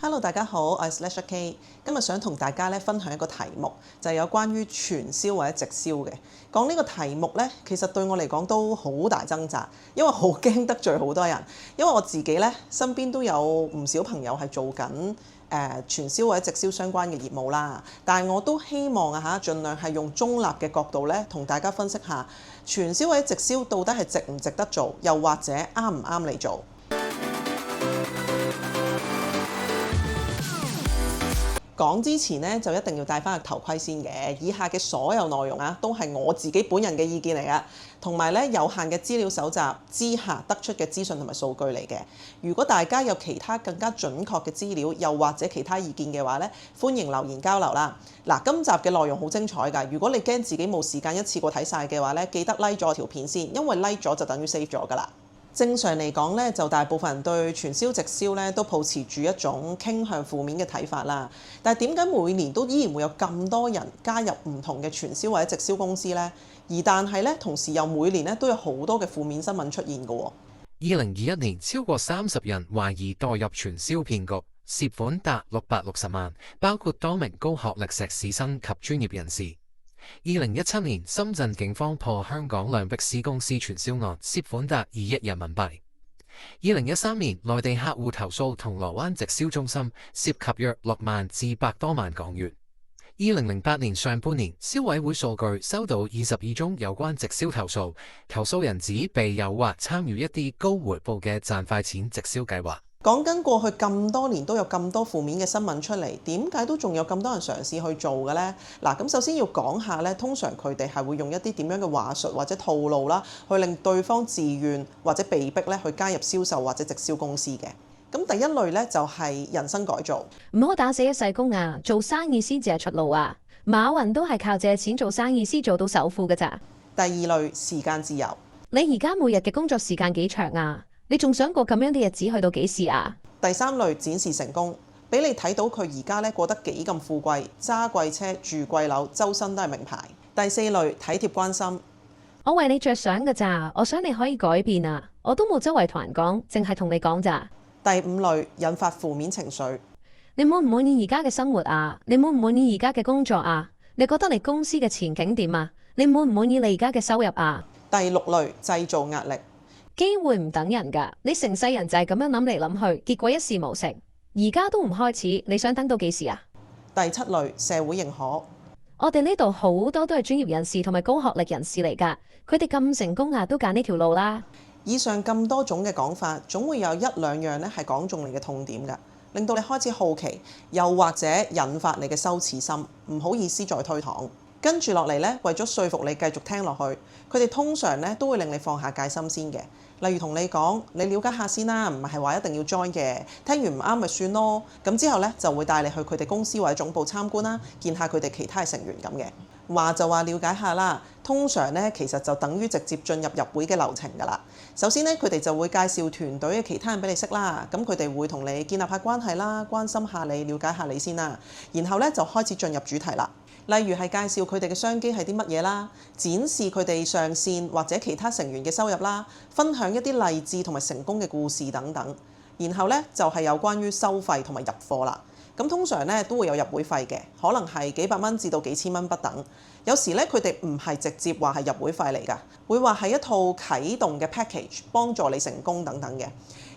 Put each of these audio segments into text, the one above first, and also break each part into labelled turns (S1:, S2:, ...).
S1: Hello，大家好，我係 Slasher K。今日想同大家分享一個題目，就係有關於傳銷或者直銷嘅。講呢個題目其實對我嚟講都好大掙扎，因為好驚得罪好多人。因為我自己身邊都有唔少朋友係做緊傳銷或者直銷相關嘅業務啦。但係我都希望盡量係用中立嘅角度同大家分析下傳銷或者直銷到底係值唔值得做，又或者啱唔啱你做。講之前就一定要戴翻個頭盔先嘅。以下嘅所有內容都係我自己本人嘅意見嚟㗎，同埋有限嘅資料搜集之下得出嘅資訊同埋數據嚟嘅。如果大家有其他更加準確嘅資料，又或者其他意見嘅話歡迎留言交流啦。嗱，今集嘅內容好精彩㗎。如果你驚自己冇時間一次過睇晒嘅話記得 like 咗條片先，因為 like 咗就等於 save 咗㗎啦。正常嚟講就大部分人對傳銷直銷都抱持住一種傾向負面嘅睇法啦。但係點解每年都依然會有咁多人加入唔同嘅傳銷或者直銷公司呢？但係同時又每年都有好多嘅負面新聞出現嘅喎。
S2: 2021年超過30人懷疑墮入傳銷騙局，涉款達660萬，包括多名高學歷碩士生及專業人士。2017年，深圳警方破香港兩碧斯公司傳銷案，涉款達2億人民幣。2013年，內地客戶投訴銅鑼灣直銷中心，涉及約6萬至100多萬港元。2008年上半年，消委會數據收到22宗有關直銷投訴，投訴人指被誘惑參與一啲高回報嘅賺快錢直銷計劃。
S1: 講緊過去咁多年都有咁多負面嘅新聞出嚟，點解都仲有咁多人嘗試去做嘅呢？嗱，咁首先要講下通常佢哋係會用一啲點樣嘅話術或者套路啦，去令對方自願或者被逼去加入銷售或者直銷公司嘅。咁第一類就係人生改造，
S3: 唔好打死一世工啊！做生意先至係出路啊！馬雲都係靠借錢做生意先做到首富㗎咋。
S1: 第二類時間自由，
S3: 你而家每日嘅工作時間幾長啊？你仲想過咁樣嘅日子去到幾時啊？
S1: 第三類展示成功，俾你睇到佢而家過得幾咁富貴，揸貴車住貴樓，周身都係名牌。第四類體貼關心，
S3: 我為你着想㗎咋，我想你可以改變啊！我都冇周圍同人講，淨係同你講咋。
S1: 第五類引發負面情緒，
S3: 你滿唔滿意而家嘅生活啊？你滿唔滿意而家嘅工作啊？你覺得你公司嘅前景點啊？你滿唔滿意你而家嘅收入啊？
S1: 第六類製造壓力，
S3: 機會唔等人㗎，你成世人就係咁樣諗嚟諗去，結果一事無成。而家都唔開始，你想等到幾時啊？
S1: 第七類社會認可，
S3: 我哋呢度好多都係專業人士同埋高學歷人士嚟㗎，佢哋咁成功都揀呢條路啦。
S1: 以上咁多種嘅講法，總會有一兩樣係講中你嘅痛點㗎，令到你開始好奇，又或者引發你嘅羞恥心，唔好意思再推搪。跟住落嚟為咗說服你繼續聽落去，佢哋通常都會令你放下戒心先嘅。例如同你講，你了解下先啦，唔係話一定要 join 嘅，聽完唔啱咪算咯。咁之後就會帶你去佢哋公司或者總部參觀啦，見下佢哋其他成員咁嘅。話就話了解下啦，通常其實就等於直接進入會嘅流程㗎啦。首先佢哋就會介紹團隊嘅其他人俾你識啦，咁佢哋會同你建立下關係啦，關心下你，了解下你先啦。然後就開始進入主題啦。例如係介紹佢哋嘅商機係啲乜嘢啦，展示佢哋上線或者其他成員嘅收入啦，分享一啲勵志同埋成功嘅故事等等。然後就係有關於收費同埋入貨啦。咁通常都會有入會費嘅，可能係幾百蚊至到幾千蚊不等。有時佢哋唔係直接話係入會費嚟㗎，會話係一套啟動嘅 package，幫助你成功等等嘅。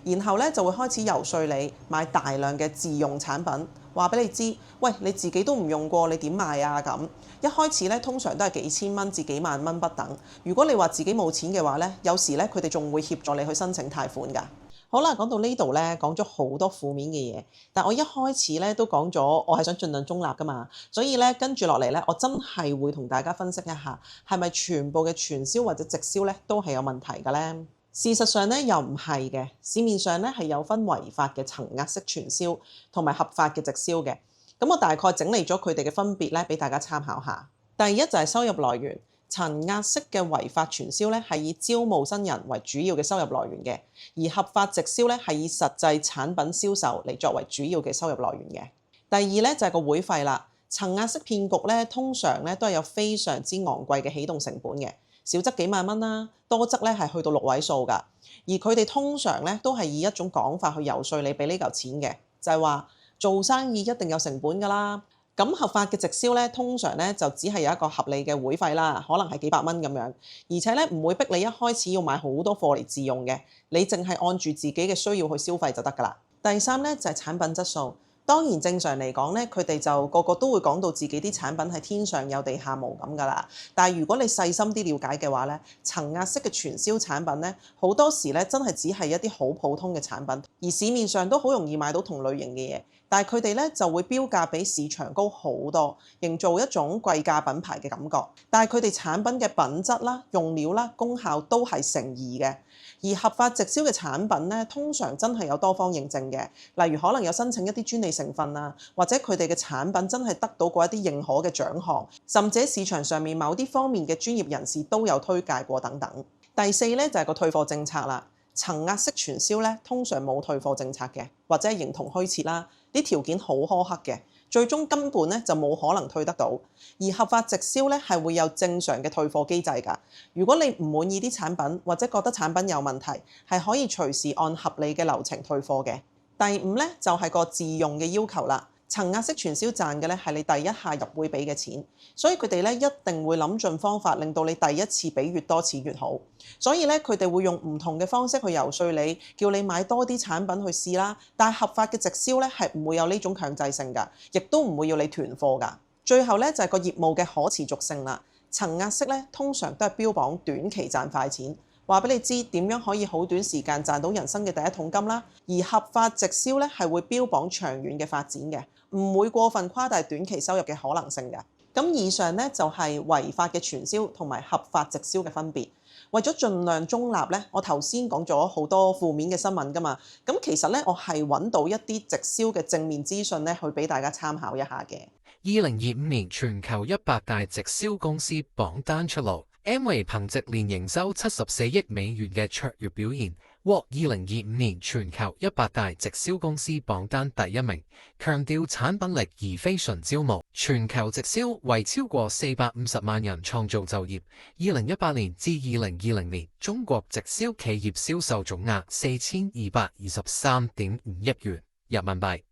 S1: 然後就會開始遊說你買大量嘅自用產品，話俾你知，喂，你自己都唔用過，你點買啊？咁一開始通常都係幾千蚊至幾萬蚊不等。如果你話自己冇錢嘅話有時佢哋仲會協助你去申請貸款㗎。好啦，講到呢度講咗好多負面嘅嘢，但我一開始都講咗，我係想盡量中立㗎嘛，所以跟住落嚟我真係會同大家分析一下，係咪全部嘅傳銷或者直銷都係有問題嘅呢？事實上又唔係嘅，市面上係有分違法嘅層壓式傳銷同埋合法嘅直銷嘅。咁我大概整理咗佢哋嘅分別俾大家參考下。第一就係收入來源。層壓式嘅違法傳銷係以招募新人為主要嘅收入來源嘅，而合法直銷係以實際產品銷售嚟作為主要嘅收入來源嘅。第二就係個會費啦。層壓式騙局通常都係有非常之昂貴嘅起動成本嘅，少則幾萬蚊啦，多則係去到6位數㗎。而佢哋通常都係以一種講法去遊說你俾呢嚿錢嘅，就係話做生意一定有成本㗎啦。咁合法嘅直銷咧，通常咧就只係有一個合理嘅會費啦，可能係幾百蚊咁樣，而且咧唔會逼你一開始要買好多貨嚟自用嘅，你淨係按住自己嘅需要去消費就得㗎啦。第三咧就係產品質素。當然正常嚟講咧，佢哋就個個都會講到自己啲產品係天上有地下無咁㗎啦。但係如果你細心啲了解嘅話咧，層壓式嘅傳銷產品咧，好多時咧真係只係一啲好普通嘅產品，而市面上都好容易買到同類型嘅嘢。但係佢哋咧就會標價比市場高好多，營造一種貴價品牌嘅感覺。但係佢哋產品嘅品質啦、用料啦、功效都係成疑嘅。而合法直銷嘅產品咧，通常真係有多方認證嘅，例如可能有申請一啲專利成分啊，或者佢哋嘅產品真係得到過一啲認可嘅獎項，甚至喺市場上面某啲方面嘅專業人士都有推介過等等。第四咧就係個退貨政策啦。層壓式傳銷咧，通常冇退貨政策嘅，或者係形同虛設啦，啲條件好苛刻嘅，最終根本咧就冇可能退得到。而合法直銷咧係會有正常嘅退貨機制㗎。如果你唔滿意啲產品，或者覺得產品有問題，係可以隨時按合理嘅流程退貨嘅。第五咧就係個自用嘅要求啦。層壓式傳銷賺嘅咧係你第一下入會俾嘅錢，所以佢哋咧一定會諗盡方法令到你第一次俾越多錢越好。所以咧佢哋會用唔同嘅方式去遊說你，叫你買多啲產品去試啦。但係合法嘅直銷咧係唔會有呢種強制性㗎，亦都唔會要你囤貨㗎。最後咧就係個業務嘅可持續性啦。層壓式咧通常都係標榜短期賺快錢。話俾你知點樣可以好短時間賺到人生嘅第一桶金啦，而合法直銷咧係會標榜長遠嘅發展嘅，唔會過分誇大短期收入嘅可能性嘅。咁以上咧就係違法嘅傳銷同埋合法直銷嘅分別。為咗盡量中立咧，我頭先講咗好多負面嘅新聞㗎嘛，咁其實咧我係揾到一啲直銷嘅正面資訊咧，去俾大家參考一下嘅。
S2: 2025年全球100大直銷公司榜單出爐。Amway 憑藉年營收74億美元嘅卓越表現，獲2025年全球100大直銷公司榜單第一名。強調產品力而非純招募，全球直銷為超過450萬人創造就業。2018年至2020年，中國直銷企業銷售總額4223.5億元人民幣，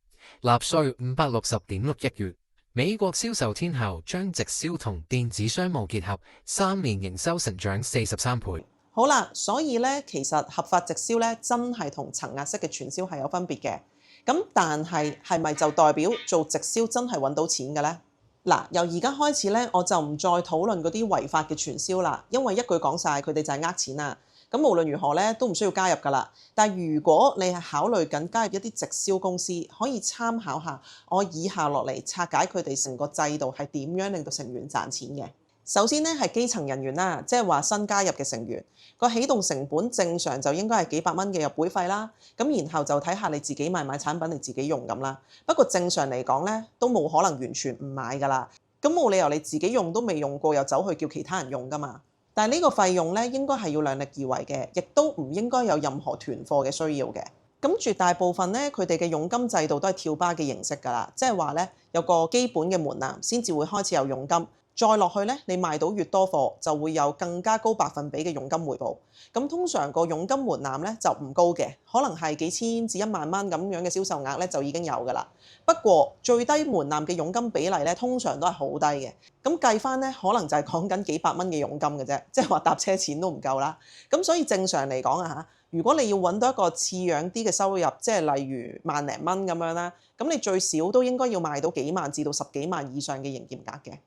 S2: 納稅560.6億元。美國銷售天后將直銷同電子商務結合，3年營收成長43倍。
S1: 好啦，所以咧其實合法直銷咧真係同層壓式嘅傳銷係有分別嘅。咁但係係咪就代表做直銷真係揾到錢嘅咧？嗱，由而家開始咧，我就唔再討論嗰啲違法嘅傳銷啦，因為一句講晒，佢哋就係呃錢啊。咁無論如何咧，都唔需要加入㗎啦。但係如果你係考慮緊加入一啲直銷公司，可以參考下我以下落嚟拆解佢哋成個制度係點樣令到成員賺錢嘅。首先咧係基層人員啦，即係話新加入嘅成員，個起動成本正常就應該係幾百蚊嘅入會費啦。咁然後就睇下你自己買唔買產品，你自己用咁啦。不過正常嚟講咧，都冇可能完全唔買㗎啦。咁冇理由你自己用都未用過，又走去叫其他人用㗎嘛。但係呢個費用咧，應該係要量力而為嘅，亦都唔應該有任何囤貨嘅需要嘅。咁絕大部分咧，佢哋嘅佣金制度都係跳巴嘅形式㗎啦，即係話咧有個基本嘅門檻先至會開始有佣金。再落去咧，你賣到越多貨，就會有更加高百分比嘅佣金回報。咁通常個佣金門檻咧就唔高嘅，可能係幾千至1萬蚊咁樣嘅銷售額咧就已經有㗎啦。不過最低門檻嘅佣金比例咧，通常都係好低嘅。咁計翻咧，可能就係講緊幾百蚊嘅佣金嘅啫，即係話搭車錢都唔夠啦。咁所以正常嚟講啊嚇，如果你要揾到一個似樣啲嘅收入，即係例如萬零蚊咁樣啦，咁你最少都應該要賣到幾萬至到10幾萬以上嘅營業額嘅。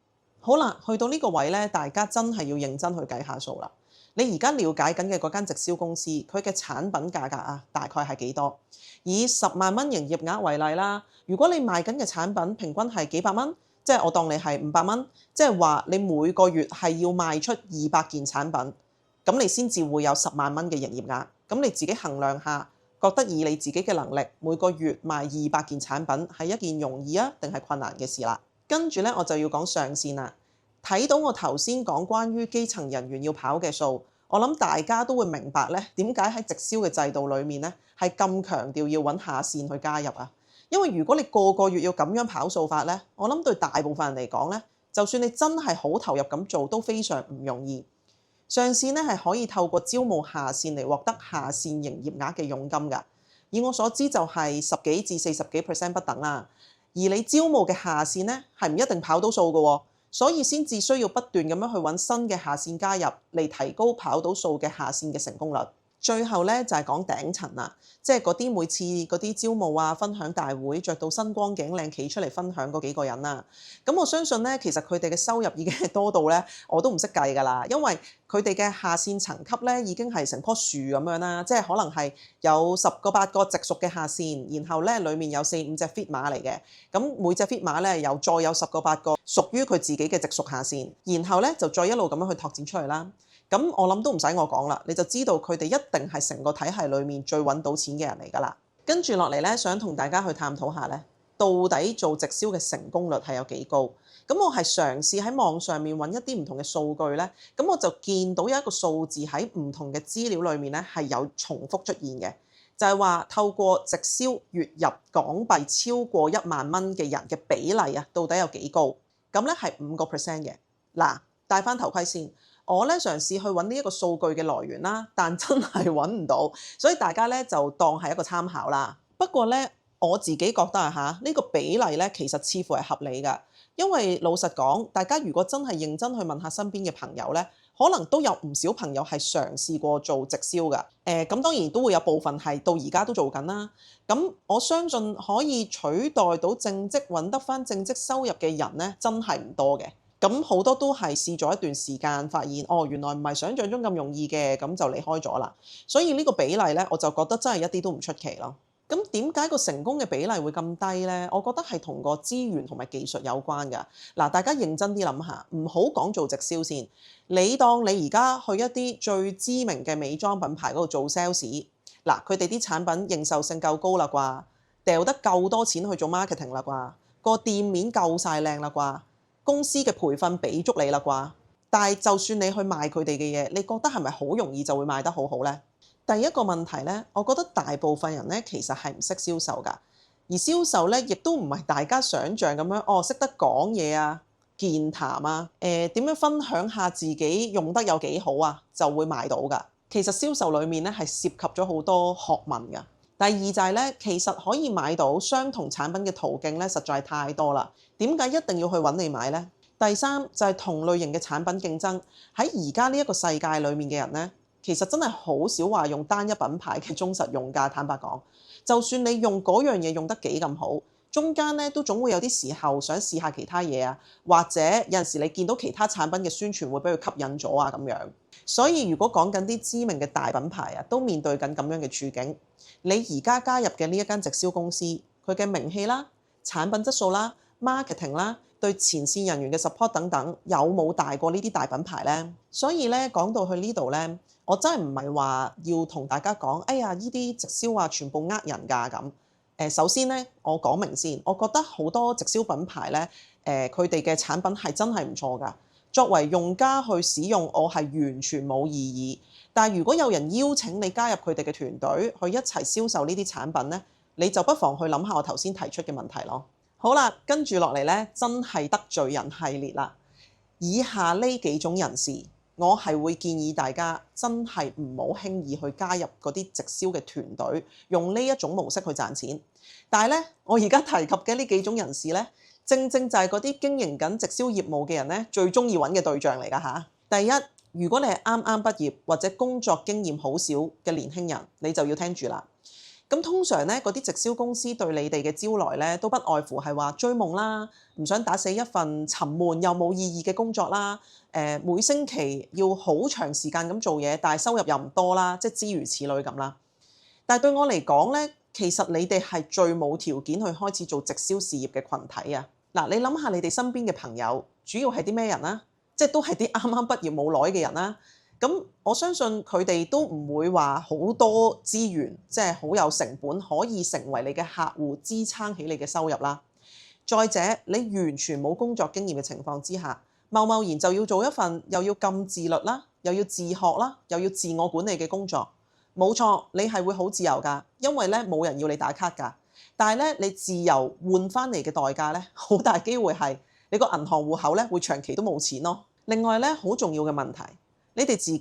S1: 好啦，去到呢個位咧，大家真係要認真去計下數啦。你而家了解緊嘅嗰間直銷公司，佢嘅產品價格啊，大概係幾多？以10萬蚊營業額為例啦，如果你賣緊嘅產品平均係幾百蚊，即係我當你係500蚊，即係話你每個月係要賣出200件產品，咁你先至會有10萬蚊嘅營業額。咁你自己衡量下，覺得以你自己嘅能力，每個月賣200件產品係一件容易啊，定係困難嘅事啦？跟住咧，我就要講上限啦。睇到我頭先講關於基層人員要跑嘅數，我諗大家都會明白咧，點解喺直銷嘅制度裡面咧係咁強調要揾下線去加入啊？因為如果你個個月要咁樣跑數法咧，我諗對大部分人嚟講咧，就算你真係好投入咁做，都非常唔容易。上線咧係可以透過招募下線嚟獲得下線營業額嘅佣金㗎。以我所知就係10幾至40幾%不等啦。而你招募嘅下線呢，係唔一定跑到數嘅喎，所以先至需要不斷咁樣去揾新嘅下線加入嚟提高跑到數嘅下線嘅成功率。最後咧就係講頂層啦，即係嗰啲每次嗰啲招募啊、分享大會着到身光頸靚企出嚟分享嗰幾個人啦。咁我相信咧，其實佢哋嘅收入已經係多到咧，我都唔識計㗎啦。因為佢哋嘅下線層級咧已經係成棵樹咁樣啦，即係可能係有10個8個直屬嘅下線，然後咧裡面有4、5隻 fit 馬嚟嘅。咁每隻 fit 馬咧又再有10個8個屬於佢自己嘅直屬下線，然後咧就再一路咁樣去拓展出嚟啦。咁我諗都唔使我講啦，你就知道佢哋一定係成個體系裏面最揾到錢嘅人嚟㗎啦。跟住落嚟咧，想同大家去探討下咧，到底做直銷嘅成功率係有幾高？咁我係嘗試喺網上面揾一啲唔同嘅數據咧，咁我就見到有一個數字喺唔同嘅資料裏面咧係有重複出現嘅，就係話透過直銷月入港幣超過1萬蚊嘅人嘅比例啊，到底有幾高？咁咧係5%嘅。嗱，戴翻頭盔先。我咧嘗試去揾呢一個數據嘅來源啦，但真係揾唔到，所以大家咧就當係一個參考啦。不過咧，我自己覺得呢個比例咧其實似乎係合理㗎，因為老實講，大家如果真係認真去問下身邊嘅朋友咧，可能都有唔少朋友係嘗試過做直銷㗎。咁當然都會有部分係到而家都做緊啦。咁我相信可以取代到正職揾得返正職收入嘅人咧，真係唔多嘅。咁好多都係試咗一段時間，發現原來唔係想像中咁容易嘅，咁就離開咗啦。所以呢個比例咧，我就覺得真係一啲都唔出奇咯。咁點解個成功嘅比例會咁低咧？我覺得係同個資源同埋技術有關㗎。嗱，大家認真啲諗下，唔好講做直銷先。你當你而家去一啲最知名嘅美妝品牌嗰度做 sales， 嗱，佢哋啲產品認受性夠高啦啩，掉得夠多錢去做 marketing 啦啩，個店面夠晒靚啦啩。公司嘅培訓俾足你啦啩，但係就算你去賣佢哋嘅嘢，你覺得係咪好容易就會賣得好好呢？第一個問題呢，我覺得大部分人呢其實係唔識銷售㗎，而銷售呢亦都唔係大家想像咁樣，識得講嘢啊、健談啊、點樣分享下自己用得有幾好啊，就會賣到㗎。其實銷售裡面呢係涉及咗好多學問㗎。第二就係咧，其實可以買到相同產品嘅途徑咧，實在太多啦。點解一定要去揾你買呢？第三就係同類型嘅產品競爭，喺而家呢一個世界裡面嘅人呢，其實真係好少話用單一品牌嘅忠實用家。坦白講，就算你用嗰樣嘢用得幾咁好，中間咧都總會有啲時候想試下其他嘢啊，或者有陣時你見到其他產品嘅宣傳會俾佢吸引咗啊咁樣。所以如果講緊啲知名嘅大品牌啊，都面對緊咁樣嘅處境，你而家加入嘅呢一間直銷公司，佢嘅名氣啦、產品質素啦、marketing 啦、對前線人員嘅 support 等等，有冇大過呢啲大品牌呢？所以咧講到去呢度咧，我真係唔係話要同大家講，哎呀呢啲直銷啊全部呃人㗎咁。首先咧，我講明先，我覺得好多直銷品牌咧，佢哋嘅產品係真係唔錯㗎。作為用家去使用，我係完全冇異議。但係如果有人邀請你加入佢哋嘅團隊去一齊銷售呢啲產品呢，你就不妨去諗下我頭先提出嘅問題咯。好啦，跟住落嚟呢，真係得罪人系列啦。以下呢幾種人士，我係會建議大家真係唔好輕易去加入嗰啲直銷嘅團隊，用呢一種模式去賺錢。但係呢，我而家提及嘅呢幾種人士呢，正正就係嗰啲經營緊直銷業務嘅人呢，最中意揾嘅對象嚟㗎嚇。第一，如果你係啱啱畢業或者工作經驗好少嘅年輕人，你就要聽住啦。咁通常呢，嗰啲直銷公司對你哋嘅招來呢，都不外乎係話追夢啦，唔想打死一份沉悶又冇意義嘅工作啦。每星期要好長時間咁做嘢，但係收入又唔多啦，即係諸如此類咁啦。但係對我嚟講呢，其實你哋係最冇條件去開始做直銷事業嘅群體啊！嗱，你諗下你哋身邊嘅朋友，主要係啲咩人啊？即係都係啲啱啱畢業冇耐嘅人啦。咁我相信佢哋都唔會話好多資源，即係好有成本可以成為你嘅客戶，支撐起你嘅收入啦。再者，你完全冇工作經驗嘅情況之下，貿貿然就要做一份又要咁自律啦，又要自學啦，又要自我管理嘅工作，冇錯，你係會好自由㗎，因為咧冇人要你打卡㗎。但係咧，你自由換翻嚟嘅代價咧，好大機會係你個銀行戶口咧會長期都冇錢咯。另外咧，好重要嘅問題，你哋自己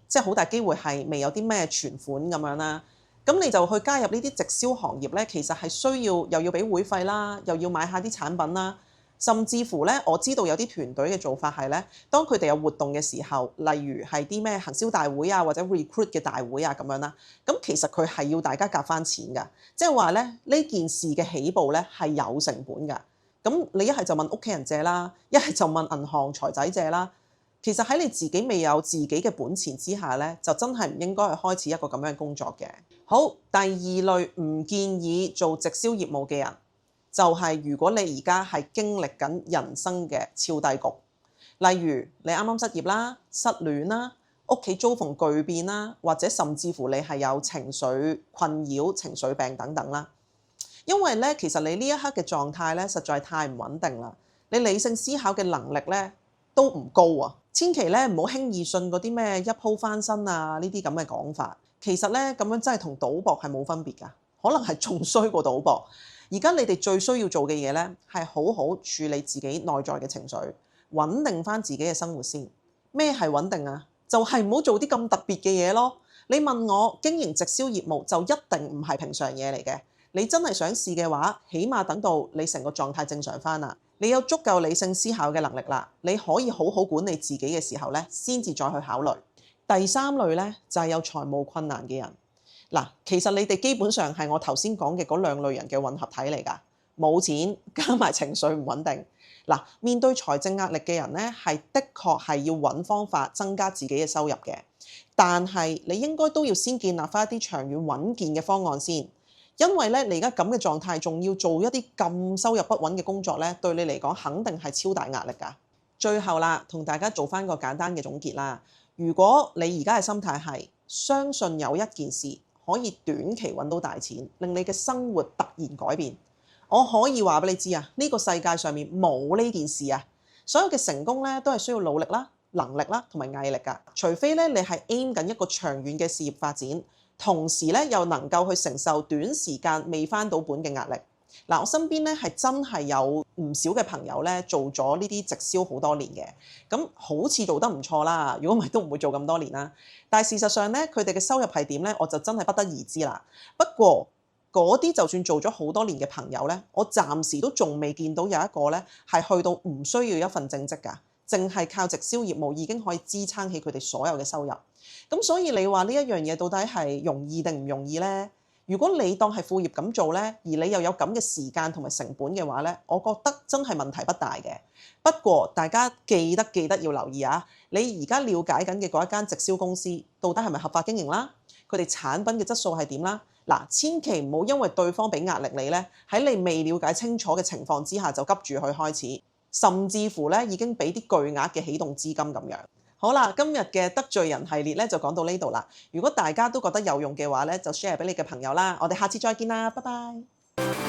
S1: 即係好大機會係未有啲咩存款咁樣啦。咁你就去加入呢啲直銷行業呢，其實係需要又要俾會費啦，又要買下啲產品啦，甚至乎呢，我知道有啲團隊嘅做法係呢，當佢哋有活動嘅時候，例如係啲咩行銷大會啊，或者 recruit 嘅大會啊咁樣啦，咁其實佢係要大家夾翻錢㗎，即係話呢，呢件事嘅起步呢係有成本㗎。咁你一係就問屋企人借啦，一係就問銀行財仔借啦。其實喺你自己未有自己嘅本錢之下呢，就真係唔應該去開始一個咁樣嘅工作嘅。好，第二類唔建議做直銷業務嘅人，就係如果你而家係經歷緊人生嘅超低谷，例如你啱啱失業啦、失戀啦、屋企遭逢巨變啦，或者甚至乎你係有情緒困擾、情緒病等等啦。因為呢，其實你呢一刻嘅狀態呢，實在太唔穩定啦，你理性思考嘅能力呢都唔高啊。千祈咧唔好輕易信嗰啲咩一鋪翻身啊呢啲咁嘅講法，其實咧咁樣真係同賭博係冇分別㗎，可能係仲衰過賭博。而家你哋最需要做嘅嘢咧係好好處理自己內在嘅情緒，穩定翻自己嘅生活先。咩係穩定啊？就係唔好做啲咁特別嘅嘢咯。你問我經營直銷業務就一定唔係平常嘢嚟嘅。你真係想試嘅話，起碼等到你成個狀態正常翻啦，你有足夠理性思考嘅能力啦，你可以好好管理自己嘅時候咧，先至再去考慮。第三類咧就係有財務困難嘅人。嗱，其實你哋基本上係我頭先講嘅嗰兩類人嘅混合體嚟㗎，冇錢加埋情緒唔穩定。嗱，面對財政壓力嘅人咧，係的確係要揾方法增加自己嘅收入嘅，但係你應該都要先建立翻一啲長遠穩健嘅方案先。因為咧，你而家咁嘅狀態，仲要做一啲咁收入不穩嘅工作咧，對你嚟講肯定係超大壓力㗎。最後啦，同大家做翻個簡單嘅總結啦。如果你而家嘅心態係相信有一件事可以短期揾到大錢，令你嘅生活突然改變，我可以話俾你知啊，呢個世界上面冇呢件事啊。所有嘅成功咧，都係需要努力啦、能力啦同埋毅力㗎。除非咧，你係 aim 緊一個長遠嘅事業發展。同時咧，又能夠去承受短時間未返到本嘅壓力。嗱，我身邊咧係真係有唔少嘅朋友咧做咗呢啲直銷好多年嘅，咁好似做得唔錯啦。如果唔係都唔會做咁多年啦。但係事實上咧，佢哋嘅收入係點咧，我就真係不得而知啦。不過嗰啲就算做咗好多年嘅朋友咧，我暫時都仲未見到有一個咧係去到唔需要一份正職㗎，淨係靠直銷業務已經可以支撐起佢哋所有嘅收入。咁所以你話呢一樣嘢到底係容易定唔容易呢？如果你當係副業咁做呢，而你又有咁嘅時間同埋成本嘅話呢，我覺得真係問題不大嘅。不過大家記得要留意啊！你而家了解緊嘅嗰一間直銷公司，到底係咪合法經營啦？佢哋產品嘅質素係點啦？嗱，千祈唔好因為對方俾壓力你呢，喺你未了解清楚嘅情況之下就急住去開始，甚至乎呢已經俾啲巨額嘅起動資金咁樣。好啦，今日嘅得罪人系列咧就講到呢度啦。如果大家都覺得有用嘅話咧，就 share 俾你嘅朋友啦。我哋下次再見啦，拜拜。